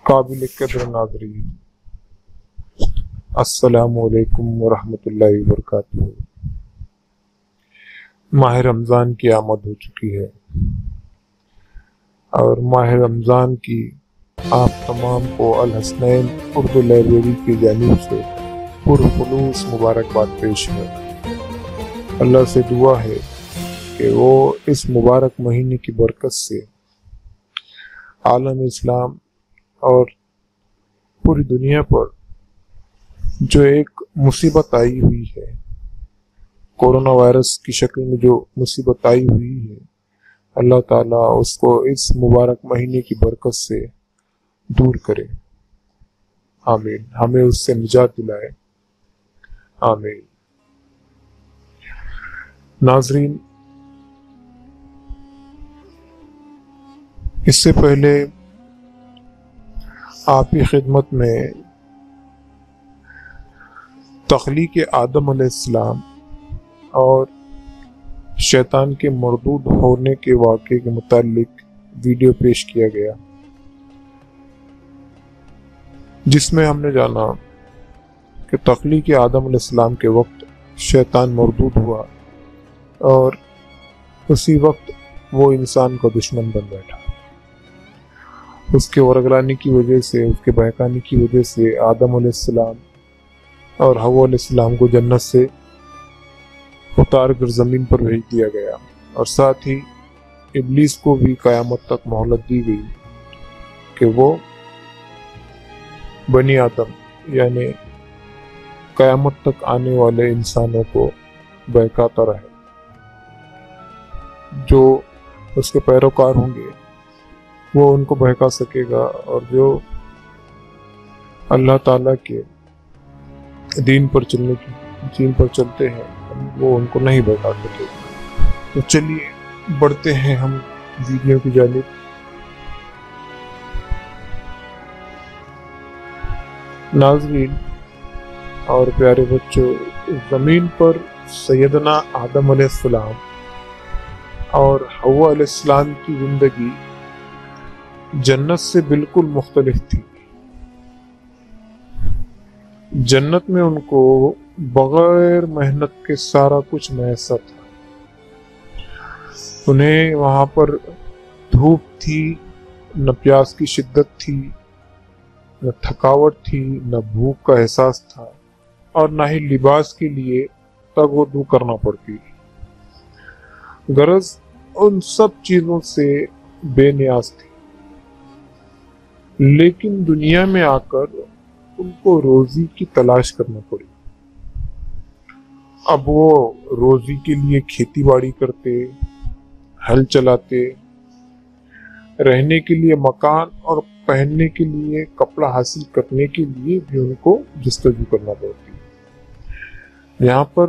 قابل قدر ناظرین، السلام علیکم ورحمۃ اللہ وبرکاتہ۔ ماہ رمضان کی آمد ہو چکی ہے اور ماہ رمضان کی آپ تمام کو الحسنین اردو لائبریری کی جانب سے پرخلوص مبارکباد پیش ہے۔ اللہ سے دعا ہے کہ وہ اس مبارک مہینے کی برکت سے عالم اسلام اور پوری دنیا پر جو ایک مصیبت آئی ہوئی ہے، کورونا وائرس کی شکل میں جو مصیبت آئی ہوئی ہے، اللہ تعالیٰ اس کو اس مبارک مہینے کی برکت سے دور کرے، آمین۔ ہمیں اس سے نجات دلائے، آمین۔ ناظرین، اس سے پہلے آپ کی خدمت میں تخلیق آدم علیہ السلام اور شیطان کے مردود ہونے کے واقعے کے متعلق ویڈیو پیش کیا گیا، جس میں ہم نے جانا کہ تخلیق آدم علیہ السلام کے وقت شیطان مردود ہوا اور اسی وقت وہ انسان کا دشمن بن بیٹھا۔ اس کے ورگلانے کی وجہ سے، اس کے بہکانے کی وجہ سے آدم علیہ السلام اور حوا علیہ السلام کو جنت سے اتار کر زمین پر بھیج دیا گیا، اور ساتھ ہی ابلیس کو بھی قیامت تک مہلت دی گئی کہ وہ بنی آدم یعنی قیامت تک آنے والے انسانوں کو بہکاتا رہے۔ جو اس کے پیروکار ہوں گے وہ ان کو بہکا سکے گا، اور جو اللہ تعالیٰ کے دین پر چلتے ہیں وہ ان کو نہیں بہکا سکے گا۔ تو چلیے بڑھتے ہیں ہم ویڈیو کی جانب۔ ناظرین اور پیارے بچوں، زمین پر سیدنا آدم علیہ السلام اور حوا علیہ السلام کی زندگی جنت سے بالکل مختلف تھی۔ جنت میں ان کو بغیر محنت کے سارا کچھ میسر تھا۔ انہیں وہاں پر دھوپ تھی، نہ پیاس کی شدت تھی، نہ تھکاوٹ تھی، نہ بھوک کا احساس تھا، اور نہ ہی لباس کے لیے تگ و دو کرنا پڑتی۔ غرض ان سب چیزوں سے بے نیاز تھی، لیکن دنیا میں آ کر ان کو روزی کی تلاش کرنا پڑی۔ اب وہ روزی کے لیے کھیتی باڑی کرتے، ہل چلاتے، رہنے کے لیے مکان اور پہننے کے لیے کپڑا حاصل کرنے کے لیے بھی ان کو جستجو کرنا پڑتی۔ یہاں پر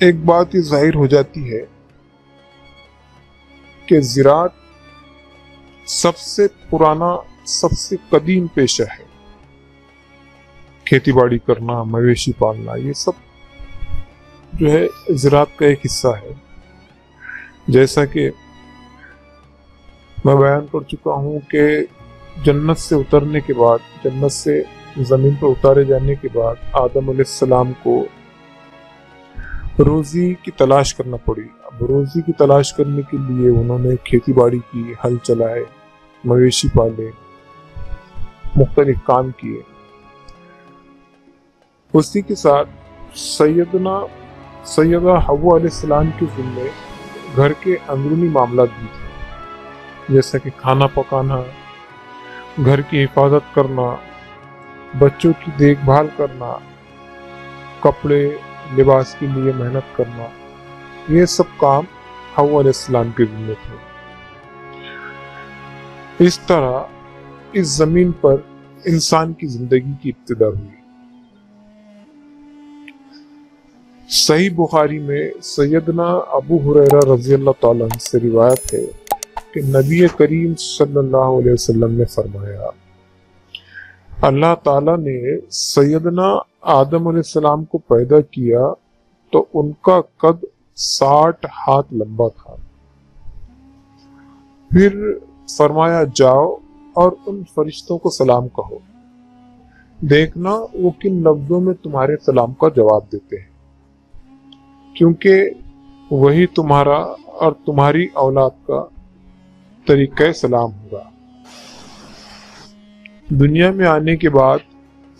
ایک بات یہ ظاہر ہو جاتی ہے کہ زراعت سب سے پرانا، سب سے قدیم پیشہ ہے۔ کھیتی باڑی کرنا، مویشی پالنا، یہ سب جو ہے زراعت کا ایک حصہ ہے۔ جیسا کہ میں بیان کر چکا ہوں کہ جنت سے اترنے کے بعد، جنت سے زمین پر اتارے جانے کے بعد آدم علیہ السلام کو روزی کی تلاش کرنا پڑی۔ اب روزی کی تلاش کرنے کے لیے انہوں نے کھیتی باڑی کی، ہل چلائے، مویشی پالے، مختلف کام کیے۔ اسی کے ساتھ سیدہ حوا علیہ السلام کے ذمے گھر کے اندرونی معاملات بھی تھے، جیسا کہ کھانا پکانا، گھر کی حفاظت کرنا، بچوں کی دیکھ بھال کرنا، کپڑے لباس کے لیے محنت کرنا، یہ سب کام حوا علیہ السلام کے ذمے تھے۔ اس طرح اس زمین پر انسان کی زندگی کی ابتدا ہوئی۔ صحیح بخاری میں سیدنا ابو ہریرہ رضی اللہ تعالیٰ عنہ سے روایت ہے کہ نبی کریم صلی اللہ علیہ وسلم نے فرمایا، اللہ تعالیٰ نے سیدنا آدم علیہ السلام کو پیدا کیا تو ان کا قد 60 ہاتھ لمبا تھا۔ پھر فرمایا جاؤ اور ان فرشتوں کو سلام کہو، دیکھنا وہ کن لفظوں میں تمہارے سلام کا جواب دیتے ہیں، کیونکہ وہی تمہارا اور تمہاری اولاد کا طریقہ سلام ہوگا۔ دنیا میں آنے کے بعد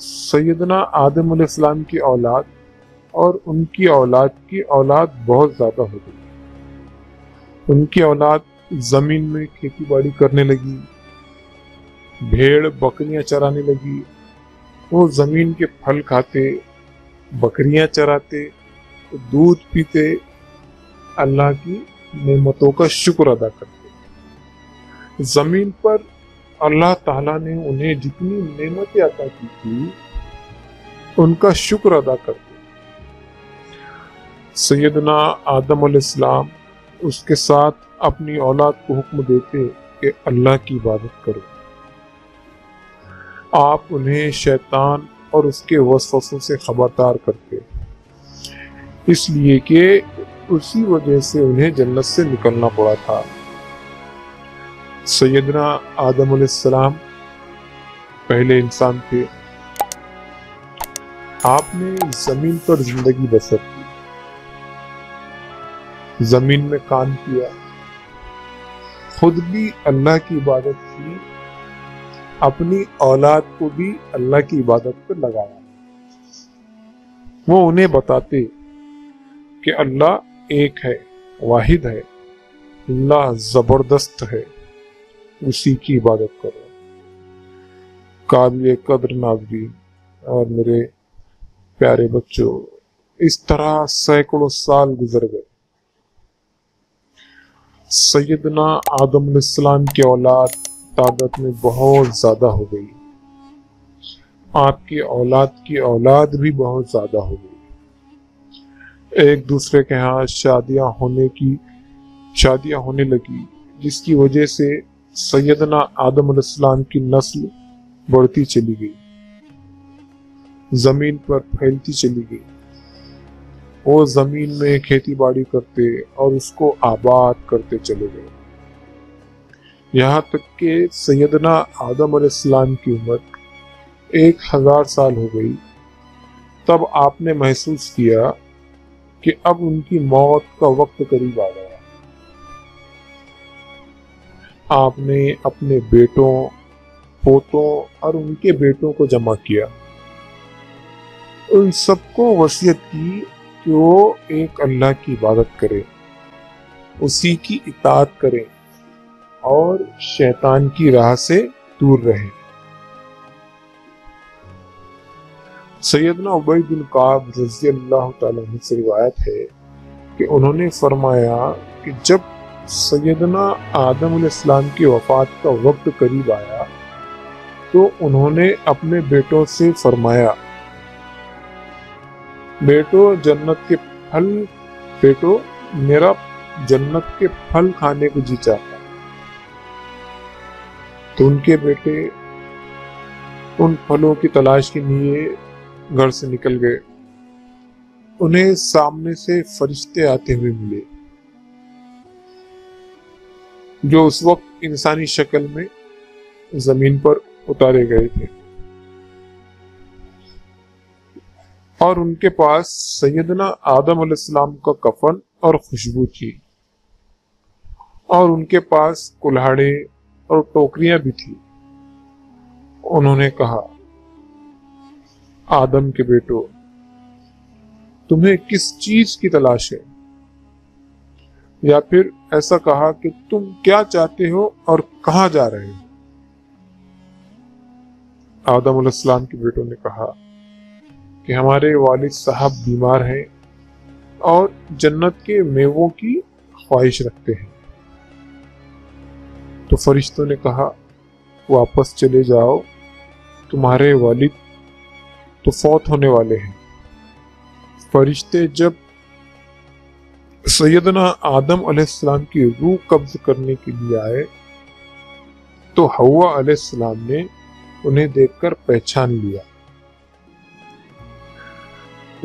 سیدنا آدم علیہ السلام کی اولاد اور ان کی اولاد بہت زیادہ ہو گئی۔ ان کی اولاد زمین میں کھیتی باڑی کرنے لگی، بھیڑ بکریاں چرانے لگی، وہ زمین کے پھل کھاتے، بکریاں چراتے، دودھ پیتے، اللہ کی نعمتوں کا شکر ادا کرتے۔ زمین پر اللہ تعالیٰ نے انہیں جتنی نعمتیں عطا کی تھی ان کا شکر ادا کرتے۔ سیدنا آدم علیہ السلام اس کے ساتھ اپنی اولاد کو حکم دیتے کہ اللہ کی عبادت کرو۔ آپ انہیں شیطان اور اس کے وسوسوں سے خبردار کرتے، اس لیے کہ اسی وجہ سے انہیں جنت سے نکلنا پڑا تھا۔ سیدنا آدم علیہ السلام پہلے انسان تھے، آپ نے زمین پر زندگی بسر کی، زمین میں کام کیا، خود بھی اللہ کی عبادت کی، اپنی اولاد کو بھی اللہ کی عبادت پر لگایا۔ وہ انہیں بتاتے کہ اللہ ایک ہے، واحد ہے، اللہ زبردست ہے، اسی کی عبادت کرو۔ قابل قدر ناظرین اور میرے پیارے بچوں، اس طرح سینکڑوں سال گزر گئے۔ سیدنا آدم علیہ السلام کی اولاد تعداد میں بہت زیادہ ہو گئی، آپ کی اولاد بھی بہت زیادہ ہو گئی۔ ایک دوسرے کے ہاں شادیاں ہونے لگی، جس کی وجہ سے سیدنا آدم علیہ السلام کی نسل بڑھتی چلی گئی، زمین پر پھیلتی چلی گئی۔ وہ زمین میں کھیتی باڑی کرتے اور اس کو آباد کرتے چلے گئے، یہاں تک کہ سیدنا آدم علیہ السلام کی عمر 1000 سال ہو گئی۔ تب آپ نے محسوس کیا کہ اب ان کی موت کا وقت قریب آ گیا۔ آپ نے اپنے بیٹوں، پوتوں اور ان کے بیٹوں کو جمع کیا، ان سب کو وصیت کی کہ وہ ایک اللہ کی عبادت کرے، اسی کی اطاعت کریں اور شیطان کی راہ سے دور رہیں۔ سیدنا ابی بن کعب رضی اللہ تعالیٰ عنہ سے روایت ہے کہ انہوں نے فرمایا کہ جب سیدنا آدم علیہ السلام کی وفات کا وقت قریب آیا تو انہوں نے اپنے بیٹوں سے فرمایا، بیٹو میرا جنت کے پھل کھانے کو جی چاہتا۔ تو ان کے بیٹے ان پھلوں کی تلاش کے لیے گھر سے نکل گئے۔ انہیں سامنے سے فرشتے آتے ہوئے ملے جو اس وقت انسانی شکل میں زمین پر اتارے گئے تھے، اور ان کے پاس سیدنا آدم علیہ السلام کا کفن اور خوشبو تھی، اور ان کے پاس کلہاڑے اور ٹوکریاں بھی تھی۔ انہوں نے کہا، آدم کے بیٹو، تمہیں کس چیز کی تلاش ہے؟ یا پھر ایسا کہا کہ تم کیا چاہتے ہو اور کہاں جا رہے ہو؟ آدم علیہ السلام کے بیٹوں نے کہا کہ ہمارے والد صاحب بیمار ہیں اور جنت کے میووں کی خواہش رکھتے ہیں۔ تو فرشتوں نے کہا، واپس چلے جاؤ، تمہارے والد تو فوت ہونے والے ہیں۔ فرشتے جب سیدنا آدم علیہ السلام کی روح قبض کرنے کے لیے آئے تو حوا علیہ السلام نے انہیں دیکھ کر پہچان لیا۔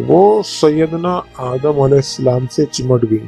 وہ سیدنا آدم علیہ السلام سے چمٹ گئی۔